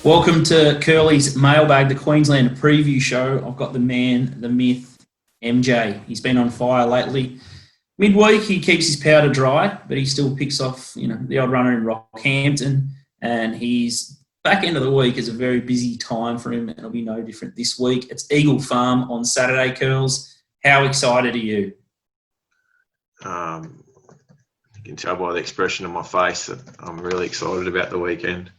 Welcome to Curly's Mailbag, the Queensland preview show. I've got the man, the myth, MJ. He's been on fire lately. Midweek, he keeps his powder dry, but he still picks off, the odd runner in Rockhampton. And he's back end of the week is a very busy time for him. It'll be no different this week. It's Eagle Farm on Saturday, Curls. How excited are you? You can tell by the expression on my face that I'm really excited about the weekend.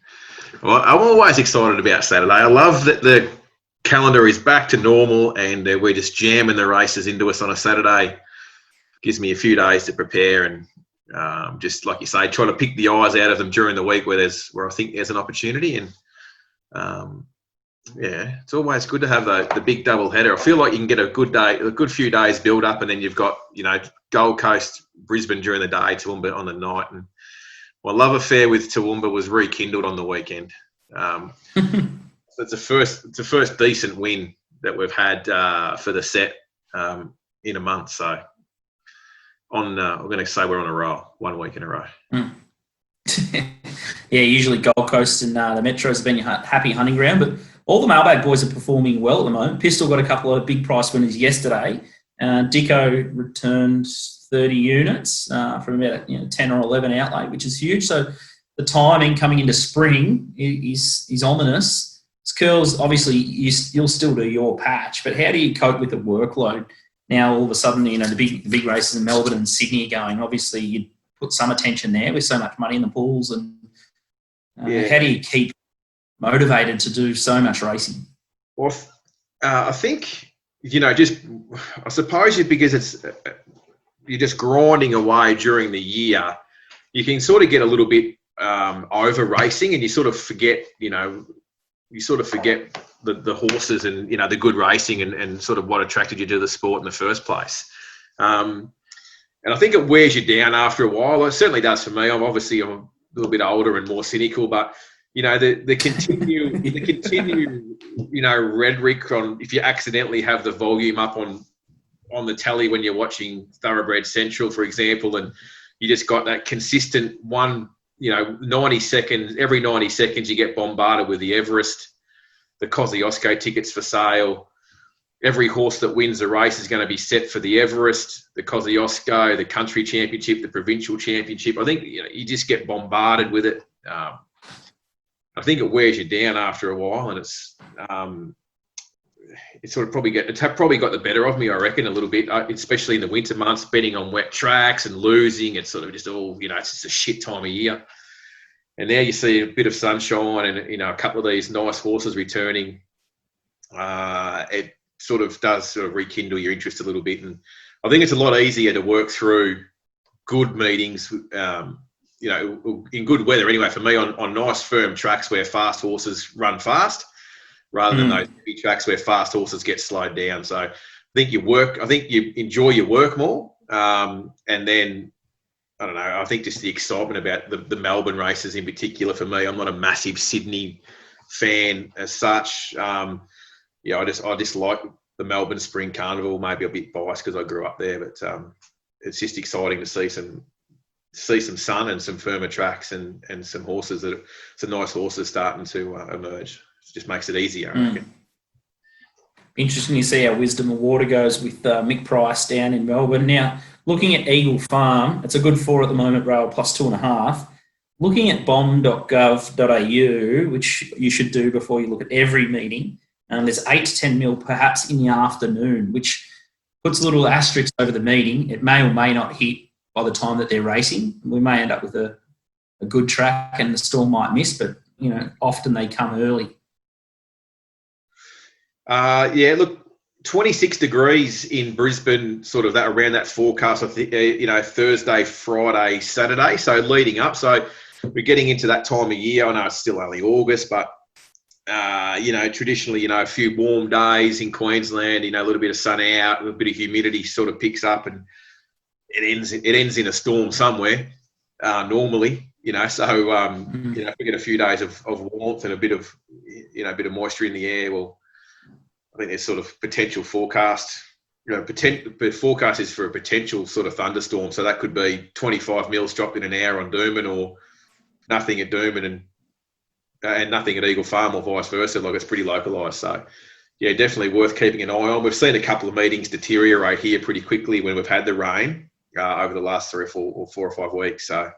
Well, I'm always excited about Saturday. I love that the calendar is back to normal and we're just jamming the races into us on a Saturday. Gives me a few days to prepare and just, like you say, try to pick the eyes out of them during the week where I think there's an opportunity. And it's always good to have the big double header. I feel like you can get a good few days build up, and then you've got Gold Coast, Brisbane during the day, Toowoomba on the night, and my love affair with Toowoomba was rekindled on the weekend. So it's the first decent win that we've had for the set in a month. So I'm going to say we're on a roll, 1 week in a row. Yeah, usually Gold Coast and the Metros have been your happy hunting ground, but all the Mailbag boys are performing well at the moment. Pistol got a couple of big price winners yesterday. Dicko returned 30 units from about 10 or 11 outlay, which is huge. So the timing coming into spring is ominous. Curls, obviously, you'll still do your patch, but how do you cope with the workload? Now, all of a sudden, the big races in Melbourne and Sydney are going. Obviously, you put some attention there with so much money in the pools. And how do you keep motivated to do so much racing? Well, I think, I suppose because you're just grinding away during the year, you can sort of get a little bit over racing, and you sort of forget, the horses and, the good racing and sort of what attracted you to the sport in the first place. And I think it wears you down after a while. It certainly does for me. I'm a little bit older and more cynical, but the continue rhetoric on if you accidentally have the volume up on the telly when you're watching Thoroughbred Central, for example, and you just got that consistent one, 90 seconds, every 90 seconds you get bombarded with the Everest, the Kosciuszko tickets for sale. Every horse that wins the race is going to be set for the Everest, the Kosciuszko, the country championship, the provincial championship. I think you just get bombarded with it. I think it wears you down after a while, and it's probably got the better of me, I reckon, a little bit, especially in the winter months, betting on wet tracks and losing. It's sort of just all, it's just a shit time of year. And now you see a bit of sunshine and, a couple of these nice horses returning. It does rekindle your interest a little bit. And I think it's a lot easier to work through good meetings, in good weather anyway, for me, on nice firm tracks where fast horses run fast, rather than those big tracks where fast horses get slowed down. So I think you enjoy your work more. And then, I don't know, I think just the excitement about the Melbourne races in particular for me. I'm not a massive Sydney fan as such. I just like the Melbourne Spring Carnival, maybe a bit biased because I grew up there, but it's just exciting to see some sun and some firmer tracks and some horses some nice horses starting to emerge. It just makes it easier, I reckon. Interesting to see how Wisdom of Water goes with Mick Price down in Melbourne. Now, looking at Eagle Farm, it's a good 4 at the moment, rail plus 2.5. Looking at bomb.gov.au, which you should do before you look at every meeting, there's 8 to 10 mil perhaps in the afternoon, which puts a little asterisk over the meeting. It may or may not hit by the time that they're racing. We may end up with a good track and the storm might miss, but, often they come early. Look, 26 degrees in Brisbane, sort of that around that forecast, I think, Thursday, Friday, Saturday. So leading up. So we're getting into that time of year. I know it's still only August, but, traditionally, a few warm days in Queensland, a little bit of sun out, a little bit of humidity sort of picks up and it ends in a storm somewhere, normally, so, if we get a few days of warmth and a bit of moisture in the air, well, I think there's sort of potential forecast. The forecast is for a potential sort of thunderstorm. So that could be 25 mils dropped in an hour on Doomben or nothing at Doomben and nothing at Eagle Farm or vice versa. Like, it's pretty localised. So, yeah, definitely worth keeping an eye on. We've seen a couple of meetings deteriorate here pretty quickly when we've had the rain over the last 4 or 5 weeks. So,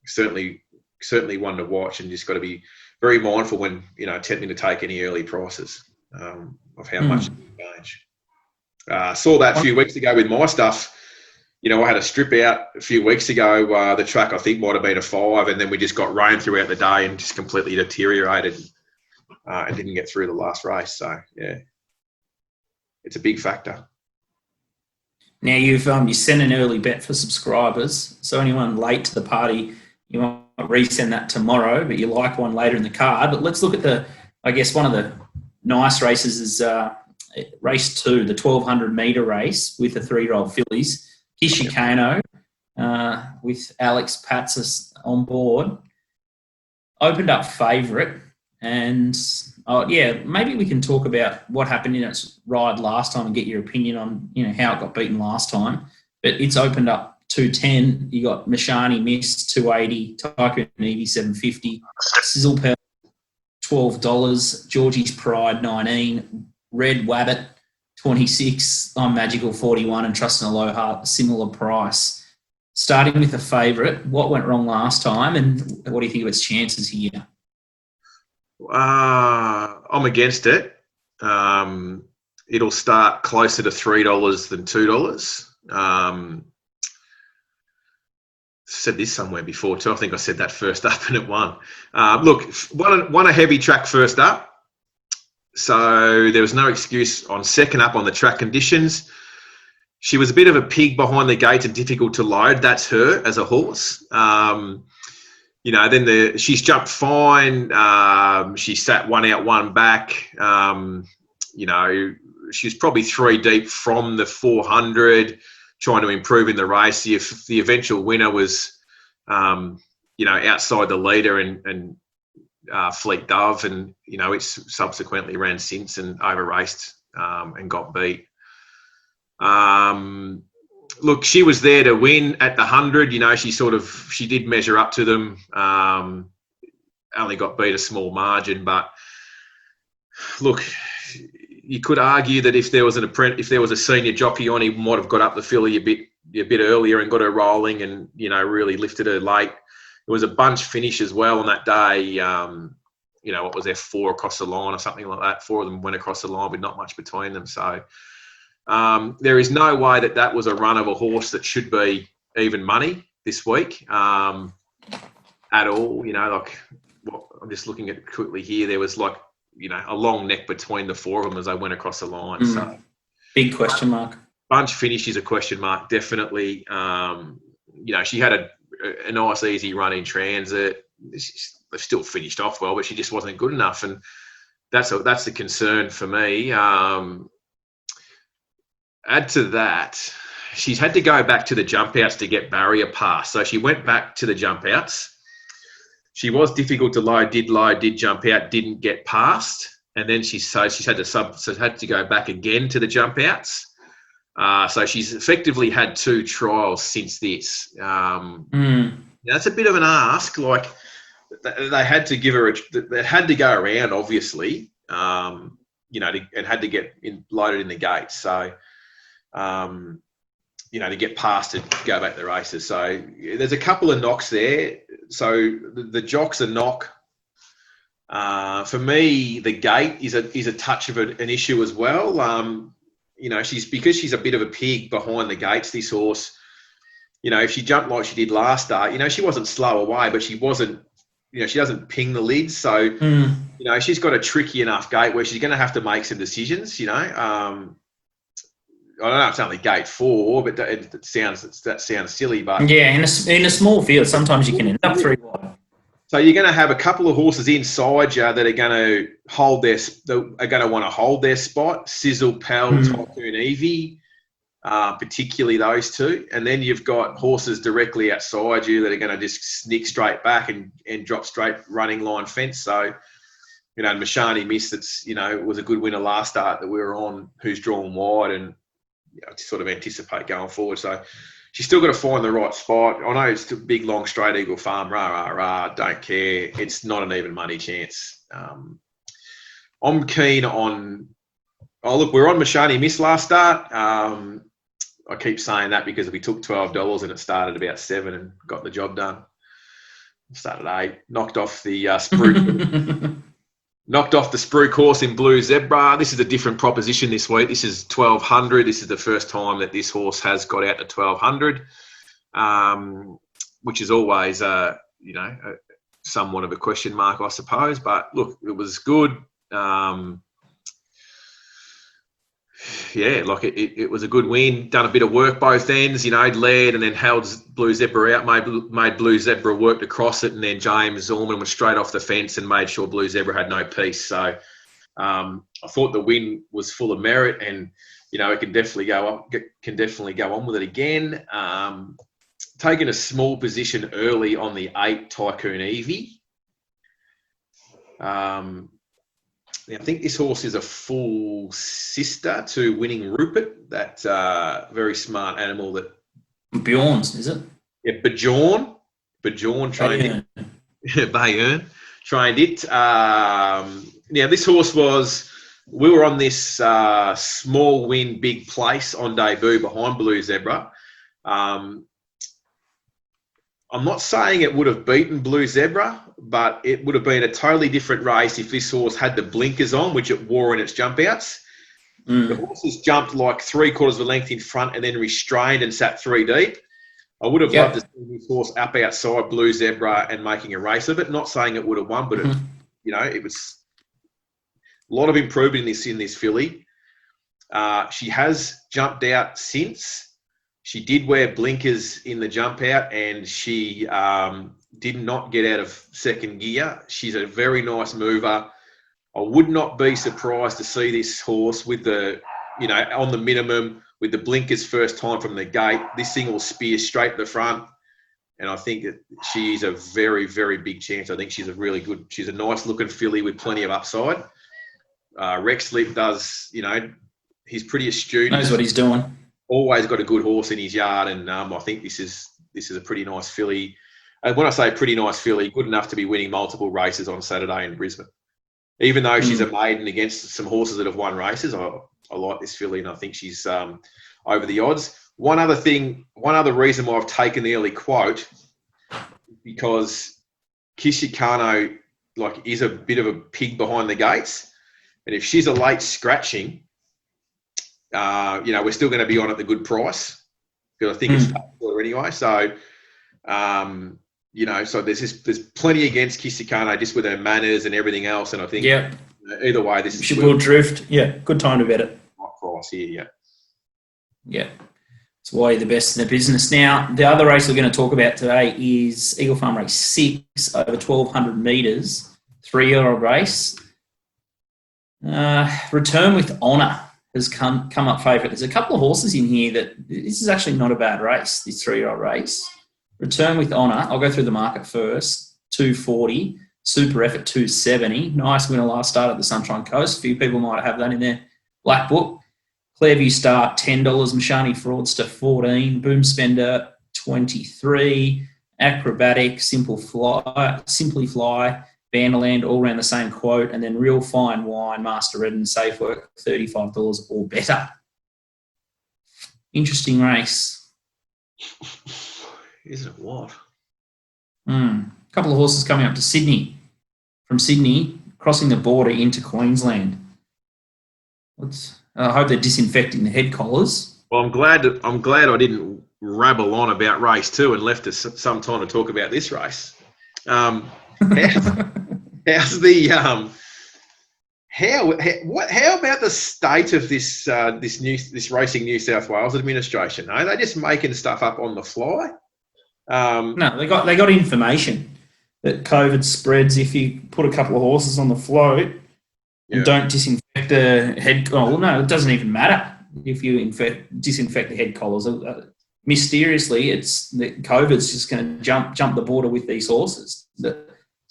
certainly one to watch, and just got to be very mindful when, attempting to take any early prices of how much it can change. Saw that a few weeks ago with my stuff. I had a strip out a few weeks ago. The track, I think, might have been a 5, and then we just got rain throughout the day and just completely deteriorated and didn't get through the last race. So, yeah, it's a big factor. Now, you sent an early bet for subscribers. So anyone late to the party, you might resend that tomorrow, but you like one later in the card. But let's look at one of the nice races is race 2, the 1,200 metre race with the 3-year-old fillies. Kishikano with Alex Patsis on board. Opened up favourite, and maybe we can talk about what happened in its ride last time and get your opinion on how it got beaten last time. But it's opened up 210. You got Mashani Miss 280, Tycoon Evie 750, Sizzle Pell $12, Georgie's Pride 19, Red Wabbit 26, I'm Magical 41, and Trust and Aloha similar price. Starting with the favourite, what went wrong last time, and what do you think of its chances here? I'm against it. It'll start closer to $3 than $2. Said this somewhere before too. I think I said that first up and it won. Look, won a heavy track first up. So there was no excuse on second up on the track conditions. She was a bit of a pig behind the gate and difficult to load. That's her as a horse. Then she's jumped fine. She sat one out, one back. She was probably 3 deep from the 400, trying to improve in the race. The eventual winner was, outside the leader and Fleet Dove, and it's subsequently ran since and over raced and got beat. Look, she was there to win at the 100. She did measure up to them. Only got beat a small margin, but look, you could argue that if there was a senior jockey on, he might have got up the filly a bit earlier and got her rolling, and really lifted her late. It was a bunch finish as well on that day. What was there, 4 across the line or something like that? 4 of them went across the line with not much between them. So there is no way that was a run of a horse that should be even money this week at all. I'm just looking at it quickly here. There was a long neck between the 4 of them as they went across the line. So big question mark. Bunch finish is a question mark, definitely. She had a nice, easy run in transit. They've still finished off well, but she just wasn't good enough, and that's the concern for me. Add to that, she's had to go back to the jump outs to get barrier pass. So she went back to the jump outs. She was difficult to load, did jump out, didn't get past, and then she's had to go back again to the jump outs. So she's effectively had 2 trials since this. That's a bit of an ask. Like, they had to give her they had to go around, obviously, and had to get loaded in the gate. So, to get past it, go back to the races. So there's a couple of knocks there. So the jock's a knock. For me, the gate is a touch of an issue as well. She's a bit of a pig behind the gates, this horse. If she jumped like she did last start, she wasn't slow away, but she wasn't, she doesn't ping the lids. So, she's got a tricky enough gate where she's going to have to make some decisions, I don't know, it's only gate 4, but that sounds silly. But yeah, in a small field, sometimes you can end up 3 wide. So you're going to have a couple of horses inside you that are going to want to hold their spot. Sizzle, Pell, Tycoon Evie, particularly those 2, and then you've got horses directly outside you that are going to just sneak straight back and drop straight running line fence. So, Mashani Miss, that's was a good winner last start that we were on, who's drawn wide, and to sort of anticipate going forward. So she's still got to find the right spot. I know it's a big, long, straight eagle farm. Rah, rah, rah. Don't care. It's not an even money chance. I'm keen on. Oh, look, we're on Mashani Miss last start. I keep saying that because we took $12 and it started about 7 and got the job done. Started 8. Knocked off the Spruik. Knocked off the Spruik horse in Blue Zebra. This is a different proposition this week. This is 1200. This is the first time that this horse has got out to 1200, which is always, somewhat of a question mark, I suppose. But look, it was good. It was a good win. Done a bit of work both ends, led and then held Blue Zebra out, made Blue Zebra work to cross it, and then James Allman was straight off the fence and made sure Blue Zebra had no peace. So I thought the win was full of merit, and it can definitely go on with it again. Taking a small position early on the 8 Tycoon Evie. I think this horse is a full sister to Winning Rupert, that very smart animal that... Bjorn's, is it? Yeah, Bjorn trained it. Bayern trained it. This horse was... We were on this small win, big place on debut behind Blue Zebra. I'm not saying it would have beaten Blue Zebra, but it would have been a totally different race if this horse had the blinkers on, which it wore in its jump outs. The horses jumped like 3/4 of a length in front and then restrained and sat 3 deep. I would have loved to see this horse up outside Blue Zebra and making a race of it. Not saying it would have won, but it was a lot of improvement in this filly. She has jumped out since. She did wear blinkers in the jump out, and she did not get out of second gear. She's a very nice mover. I would not be surprised to see this horse with the, on the minimum, with the blinkers first time from the gate. This thing will spear straight to the front, and I think that she's a very, very big chance. I think she's a nice looking filly with plenty of upside. Rex Lip does, he's pretty astute. Knows what he's doing. Always got a good horse in his yard, and I think this is a pretty nice filly. And when I say pretty nice filly, good enough to be winning multiple races on Saturday in Brisbane. Even though she's a maiden against some horses that have won races, I like this filly, and I think she's over the odds. One other reason why I've taken the early quote, because Kishikano is a bit of a pig behind the gates, and if she's a late scratching, we're still going to be on at the good price, because I think it's tough for her anyway. So, so there's plenty against Kishikano just with her manners and everything else. And I think either way, she will drift. Yeah, good time to bet it. Right price here, yeah. That's why you're the best in the business. Now, the other race we're going to talk about today is Eagle Farm Race 6 over 1,200 metres, 3-year-old race. Return with Honour has come up favourite. There's a couple of horses in here that this is actually not a bad race, this 3-year-old race. Return with Honour. I'll go through the market first. 240. Super Effort 270. Nice winner last start at the Sunshine Coast. A few people might have that in their black book. Clairview Star $10. Mashani Fraudster 14. Boom Spender 23. Acrobatic, Simply Fly. Vanderland, all around the same quote, and then Real Fine Wine, Master Red and Safe Work, $35 or better. Interesting race. Isn't it what? A couple of horses coming up to Sydney. From Sydney, crossing the border into Queensland. I hope they're disinfecting the head collars. Well, I'm glad I didn't rabble on about race 2 and left us some time to talk about this race. How's the how about the state of this Racing New South Wales administration? Are they just making stuff up on the fly? No, they got information that COVID spreads if you put a couple of horses on the float and don't disinfect the head. Oh no, it doesn't even matter if you disinfect the head collars. Mysteriously, it's that COVID's just going to jump the border with these horses.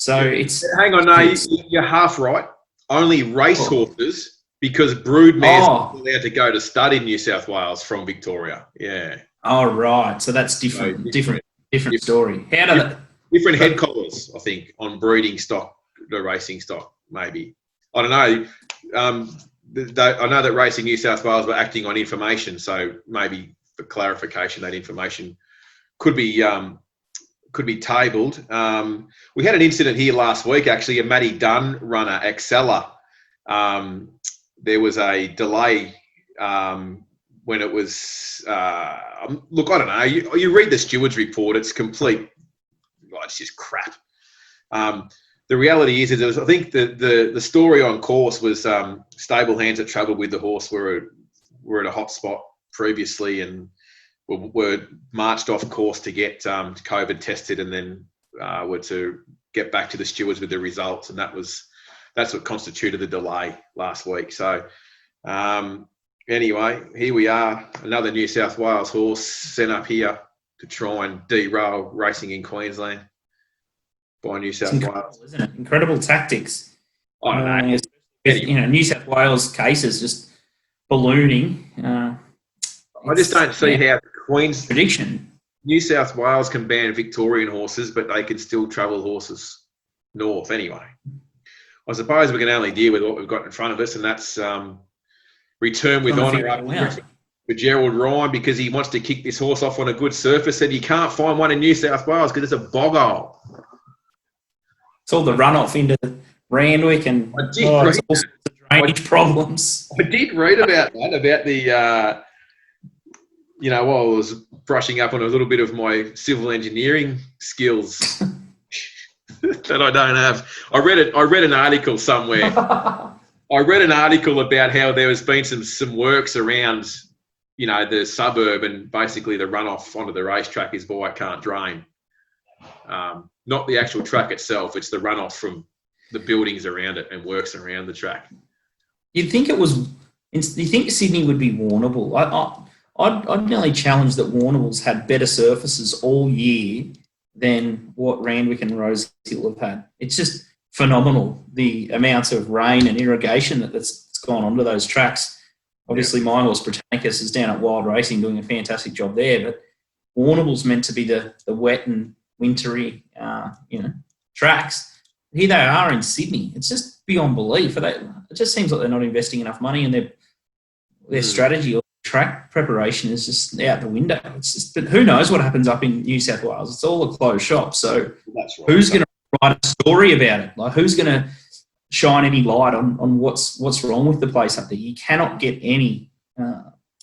So it's... Hang on, no, you're half right. Only race horses, because brood mares are allowed to go to stud in New South Wales from Victoria. Yeah. Oh, right. So that's different. So Different story. How do that? different head collars, I think, on breeding stock, the racing stock, maybe. I don't know. I know that Racing New South Wales were acting on information, so maybe for clarification, that information could be tabled. We had an incident here last week, actually, a Matty Dunn runner, Excella. There was a delay when it was, look, I don't know. You read the stewards report, it's complete, it's just crap. The reality is I think the story on course was stable hands that travelled with the horse were at a hot spot previously and were marched off course to get COVID tested and then were to get back to the stewards with the results. And that's what constituted the delay last week. So anyway, here we are, another New South Wales horse sent up here to try and derail racing in Queensland by New South Wales. Isn't it? Incredible tactics. I don't know. With, New South Wales cases just ballooning. I just don't see how prediction. New South Wales can ban Victorian horses, but they can still travel horses north anyway. I suppose we can only deal with what we've got in front of us, and that's return with honour for Gerald Ryan because he wants to kick this horse off on a good surface, and you can't find one in New South Wales because it's a bog hole. It's all the runoff into Randwick and it's all sorts of drainage problems. I did read about that, about the, while I was brushing up on a little bit of my civil engineering skills that I don't have. I read an article somewhere. I read an article about how there has been some works around, the suburb and basically the runoff onto the racetrack is why it can't drain. Not the actual track itself, it's the runoff from the buildings around it and works around the track. You think Sydney would be Warrnambool? I'd nearly challenge that Warrnambool's had better surfaces all year than what Randwick and Rosehill have had. It's just phenomenal, the amounts of rain and irrigation that's gone onto those tracks. Obviously, my horse Britannicus is down at Wild Racing doing a fantastic job there, but Warrnambool's meant to be the wet and wintry, tracks. Here they are in Sydney. It's just beyond belief. It just seems like they're not investing enough money, and their strategy or track preparation is just out the window. But who knows what happens up in New South Wales? It's all a closed shop. So who's going to write a story about it? Like, who's going to shine any light on what's wrong with the place up there? You cannot get any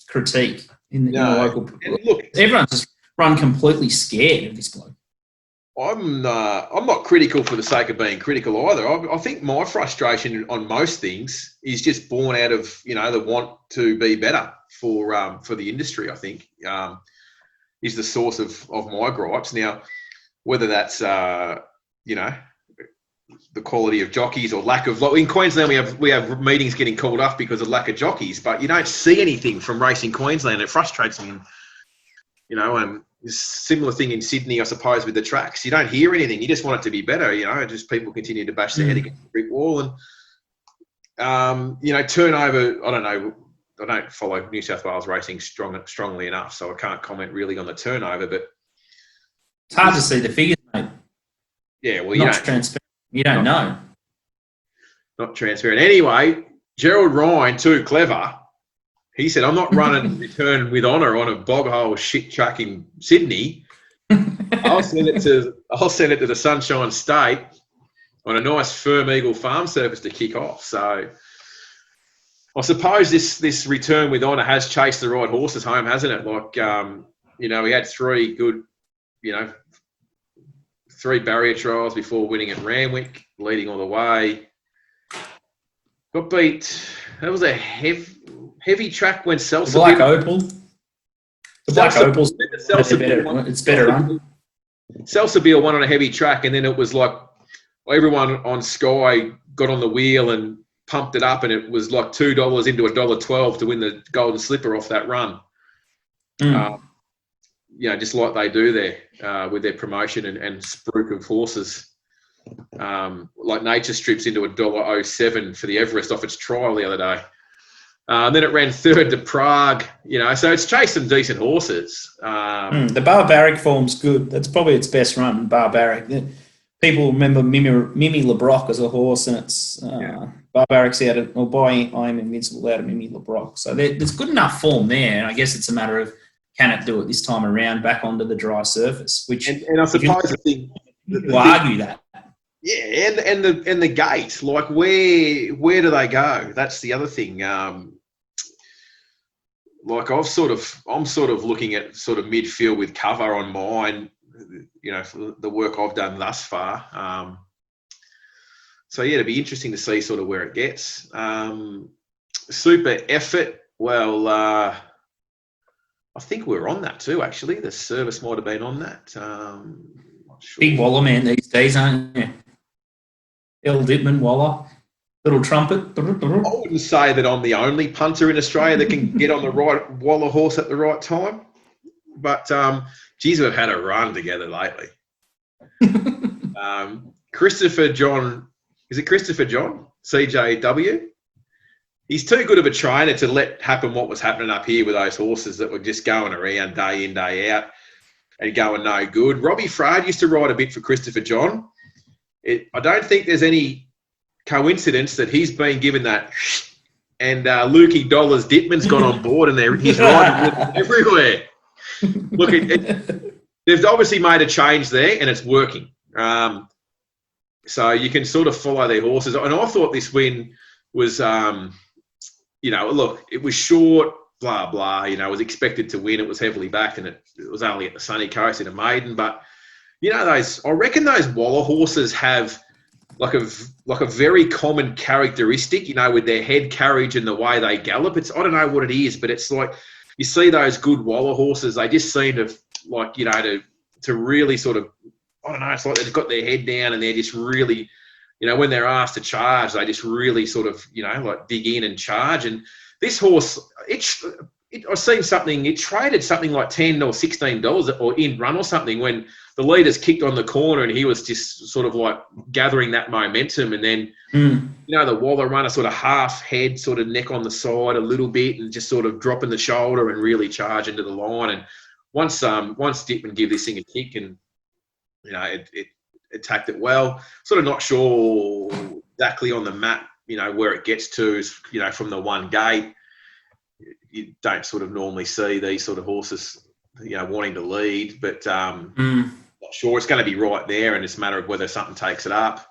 critique in the local. Look, everyone's just run completely scared of this bloke. I'm not critical for the sake of being critical either. I think my frustration on most things is just born out of the want to be better for the industry. I think is the source of my gripes. Now, whether that's the quality of jockeys or lack of in Queensland we have meetings getting called off because of lack of jockeys, but you don't see anything from Racing Queensland. It frustrates me, and. Similar thing in Sydney, I suppose, with the tracks. You don't hear anything. You just want it to be better, just people continue to bash their head against the brick wall. And, turnover, I don't know. I don't follow New South Wales racing strongly enough, so I can't comment really on the turnover. But it's hard to see the figures, mate. Yeah, well, transparent. You don't know. Not transparent. Anyway, Gerald Ryan, too clever. He said, I'm not running return with honour on a bog hole shit track in Sydney. I'll send it to the Sunshine State on a nice firm eagle farm surface to kick off. So I suppose this return with honour has chased the right horses home, hasn't it? Like, we had three good, 3 barrier trials before winning at Randwick, leading all the way. Got beat. That was a heavy track when Salsa... The Black Opal. The Black Opal's it's better run. Salsabill won on a heavy track, and then it was like everyone on Sky got on the wheel and pumped it up, and it was like $2 into $1.12 to win the Golden Slipper off that run. Just like they do there with their promotion and spruik of horses. Like Nature Strips into $1.07 for the Everest off its trial the other day. Then it ran third to Prague, so it's chased some decent horses. The Barbaric form's good. That's probably its best run, Barbaric. People remember Mimi LeBrock as a horse, and it's Barbaric's out of, or by I Am Invincible out of Mimi LeBrock. So there's good enough form there, and I guess it's a matter of can it do it this time around back onto the dry surface, which and I suppose the thing will argue that. Yeah, and the gate, like where do they go? That's the other thing. Like I'm sort of looking at sort of midfield with cover on mine, for the work I've done thus far. So yeah, it'd be interesting to see sort of where it gets. Super effort. Well, I think we're on that too. Actually, the service might have been on that. Not sure. Big Waller man these days, aren't you? El Dipman, Waller, little trumpet. I wouldn't say that I'm the only punter in Australia that can get on the right Waller horse at the right time, but geez, we've had a run together lately. Christopher John, is it Christopher John? CJW? He's too good of a trainer to let happen what was happening up here with those horses that were just going around day in, day out and going no good. Robbie Fraud used to ride a bit for Christopher John. I don't think there's any coincidence that he's been given that and Lukey Dollars Dittman's gone on board and he's riding with them everywhere. Look, they've obviously made a change there and it's working. So you can sort of follow their horses. And I thought this win was, look, it was short, blah, blah. It was expected to win. It was heavily backed and it was only at the Sunny Coast in a maiden. But, I reckon those Waller horses have like a very common characteristic, with their head carriage and the way they gallop. I don't know what it is, but it's like you see those good Waller horses, they just seem to like, to really sort of, I don't know, it's like they've got their head down and they're just really, when they're asked to charge, they just really sort of, like dig in and charge. And this horse, I've seen something, it traded something like $10 or $16 or in run or something when the leaders kicked on the corner and he was just sort of like gathering that momentum. And then, the Waller runner sort of half head, sort of neck on the side a little bit and just sort of dropping the shoulder and really charge into the line. And once Dittman give this thing a kick and, it attacked it well, sort of not sure exactly on the map, where it gets to, from the one gate. You don't sort of normally see these sort of horses, wanting to lead, but not sure. It's going to be right there, and it's a matter of whether something takes it up.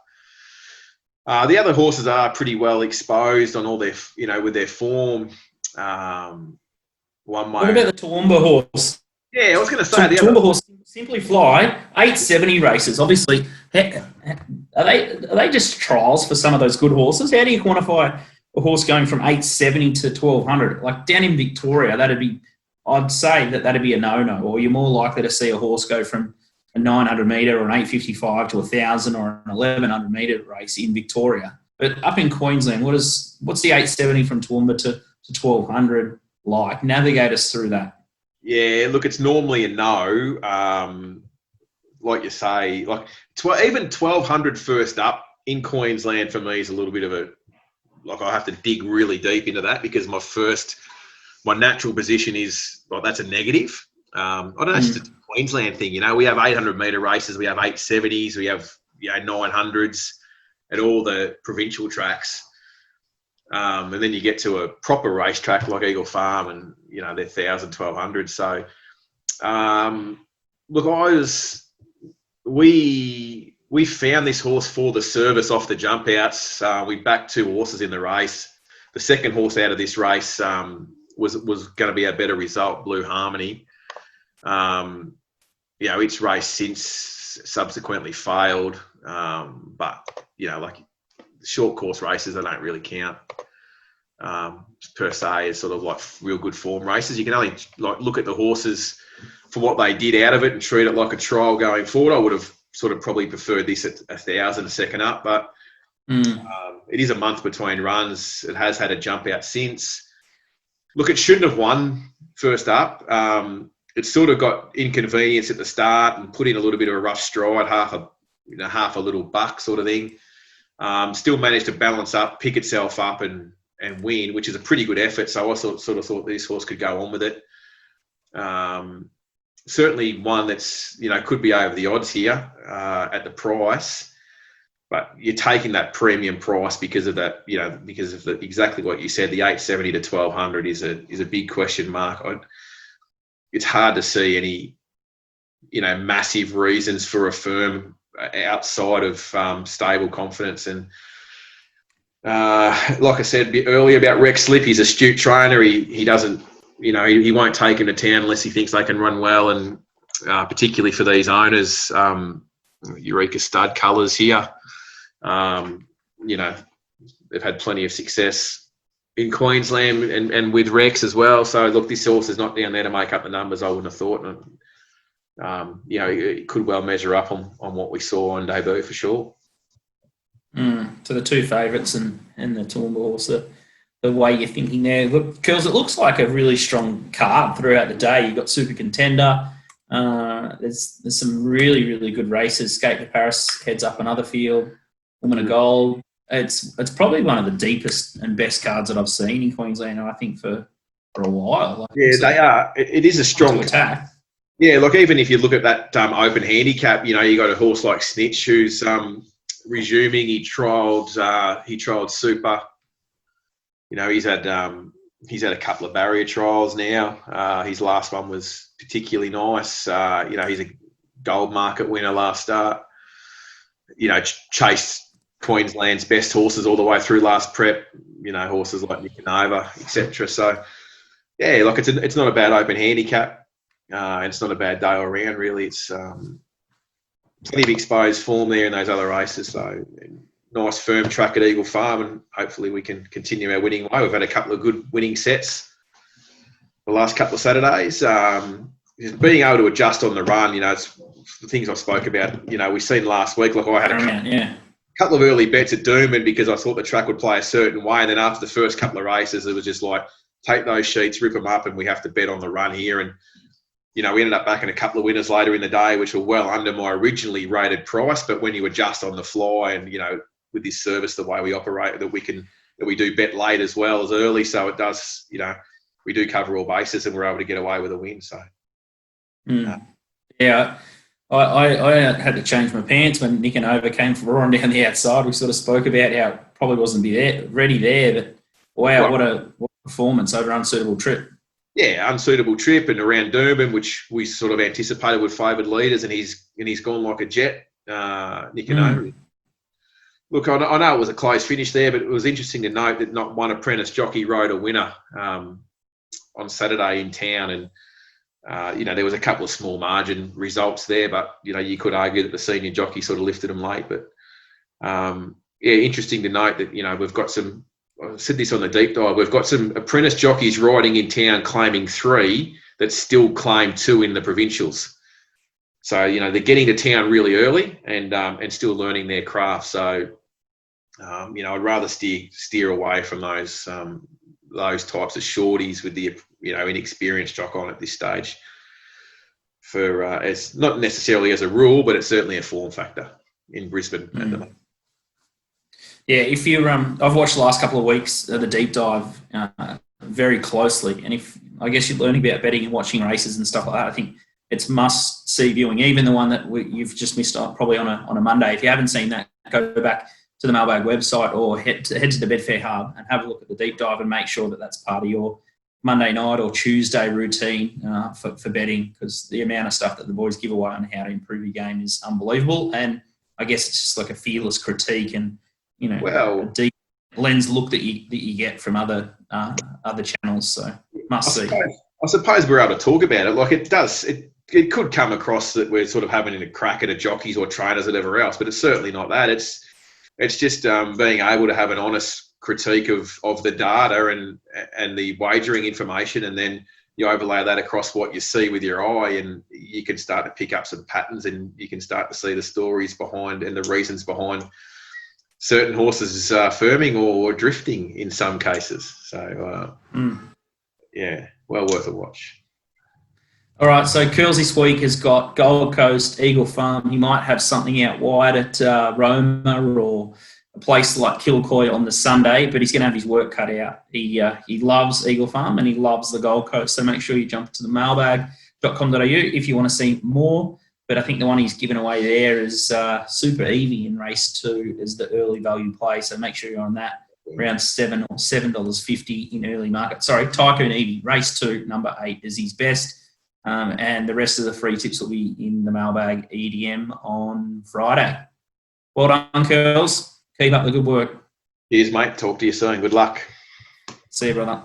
The other horses are pretty well exposed on all their, with their form. What about the Toowoomba horse? Yeah, I was going to say the Toowoomba horse, Simply Fly, 870 races. Obviously, are they just trials for some of those good horses? How do you quantify a horse going from 870 to 1200? Like down in Victoria, I'd say that'd be a no-no. Or you're more likely to see a horse go from a 900 metre or an 855 to 1,000 or an 1,100 metre race in Victoria. But up in Queensland, what's the 870 from Toowoomba to 1,200 like? Navigate us through that. Yeah, look, it's normally a no. Like you say, like even 1,200 first up in Queensland for me is a little bit of I have to dig really deep into that because my natural position is, that's a negative. I don't know, it's just a Queensland thing. We have 800 metre races, we have 870s, we have 900s at all the provincial tracks. And then you get to a proper racetrack like Eagle Farm and, they're 1,000, 1,200. So, look, we found this horse for the service off the jump outs. We backed two horses in the race. The second horse out of this race was going to be a better result, Blue Harmony. Its race since subsequently failed. But, like short course races, they don't really count per se as sort of like real good form races. You can only like look at the horses for what they did out of it and treat it like a trial going forward. I would have sort of probably preferred this at 1,000 second up, but it is a month between runs. It has had a jump out since. Look, it shouldn't have won first up. It sort of got inconvenienced at the start and put in a little bit of a rough stride, half a little buck sort of thing. Still managed to balance up, pick itself up and win, which is a pretty good effort. So I sort of thought this horse could go on with it. Certainly one that's, could be over the odds here at the price. But you're taking that premium price because of that, because of exactly what you said. The 870 to 1200 is a big question mark. It's hard to see any, massive reasons for a firm outside of stable confidence. And like I said a bit earlier about Rex Slip, he's an astute trainer. He doesn't, he won't take him to town unless he thinks they can run well. And particularly for these owners, Eureka Stud colours here. They've had plenty of success in Queensland and with Rex as well. So, look, this horse is not down there to make up the numbers, I wouldn't have thought. And, it could well measure up on what we saw on debut for sure. So the two favourites and the Toowoomba horse, the way you're thinking there. Look, Curls, it looks like a really strong card throughout the day. You've got Super Contender. There's some really, really good races. Escape to Paris heads up another field. Woman of Gold. It's probably one of the deepest and best cards that I've seen in Queensland, I think, for a while. They are. It is a strong attack. Yeah, look, even if you look at that open handicap, you got a horse like Snitch who's resuming. He trialled Super. He's had a couple of barrier trials now. His last one was particularly nice. He's a gold market winner last start. Chased Queensland's best horses all the way through last prep. Horses like Nicanova, etc. So, yeah, look, it's not a bad open handicap. And it's not a bad day all around, really. It's plenty of exposed form there in those other races. So, nice firm track at Eagle Farm, and hopefully we can continue our winning way. We've had a couple of good winning sets the last couple of Saturdays. Being able to adjust on the run, it's the things I spoke about. We've seen last week. Like I had a couple of early bets at Doomben because I thought the track would play a certain way, and then after the first couple of races, it was just like, take those sheets, rip them up, and we have to bet on the run here. And we ended up backing a couple of winners later in the day, which were well under my originally rated price. But when you adjust on the fly, and with this service, the way we operate, that we do bet late as well as early, so it does. We do cover all bases, and we're able to get away with a win. So, yeah. I had to change my pants when Nicanova came for roaring down the outside. We sort of spoke about how it probably wasn't ready there, but wow, what a performance over Unsuitable Trip. Yeah, Unsuitable Trip and around Durban, which we sort of anticipated with favoured leaders, and he's gone like a jet, Nicanova. Look, I know it was a close finish there, but it was interesting to note that not one apprentice jockey rode a winner on Saturday in town, and there was a couple of small margin results there, but you could argue that the senior jockey sort of lifted them late. But interesting to note that we've got some. I said this on the deep dive. We've got some apprentice jockeys riding in town claiming 3 that still claim 2 in the provincials. So they're getting to town really early and still learning their craft. So I'd rather steer away from those types of shorties with the inexperienced jock on at this stage. For it's not necessarily as a rule, but it's certainly a form factor in Brisbane at the moment. Yeah, if you I've watched the last couple of weeks of the deep dive very closely, and if I guess you're learning about betting and watching races and stuff like that, I think it's must-see viewing. Even the one that you've just missed probably on a Monday. If you haven't seen that, go back to the Mailbag website or head to the Betfair Hub and have a look at the deep dive and make sure that that's part of your Monday night or Tuesday routine for betting, because the amount of stuff that the boys give away on how to improve your game is unbelievable. And I guess it's just like a fearless critique and a deep lens look that you get from other channels. So must see. I suppose we're able to talk about it. Like it could come across that we're sort of having a crack at jockeys or trainers or whatever else, but it's certainly not that. It's just being able to have an honest critique of the data and the wagering information, and then you overlay that across what you see with your eye, and you can start to pick up some patterns, and you can start to see the stories behind and the reasons behind certain horses firming or drifting in some cases. So, yeah, well worth a watch. All right, so Curls this week has got Gold Coast, Eagle Farm. He might have something out wide at Roma or a place like Kilcoy on the Sunday, but he's going to have his work cut out. He loves Eagle Farm and he loves the Gold Coast. So make sure you jump to the mailbag.com.au if you want to see more. But I think the one he's given away there is Super Evie in race 2 as the early value play. So make sure you're on that. Around $7 or $7.50 in early market. Sorry, Tycoon Evie, race 2, number 8 is his best. And the rest of the free tips will be in the Mailbag EDM on Friday. Well done, Curls. Keep up the good work. Cheers, mate. Talk to you soon. Good luck. See you, brother.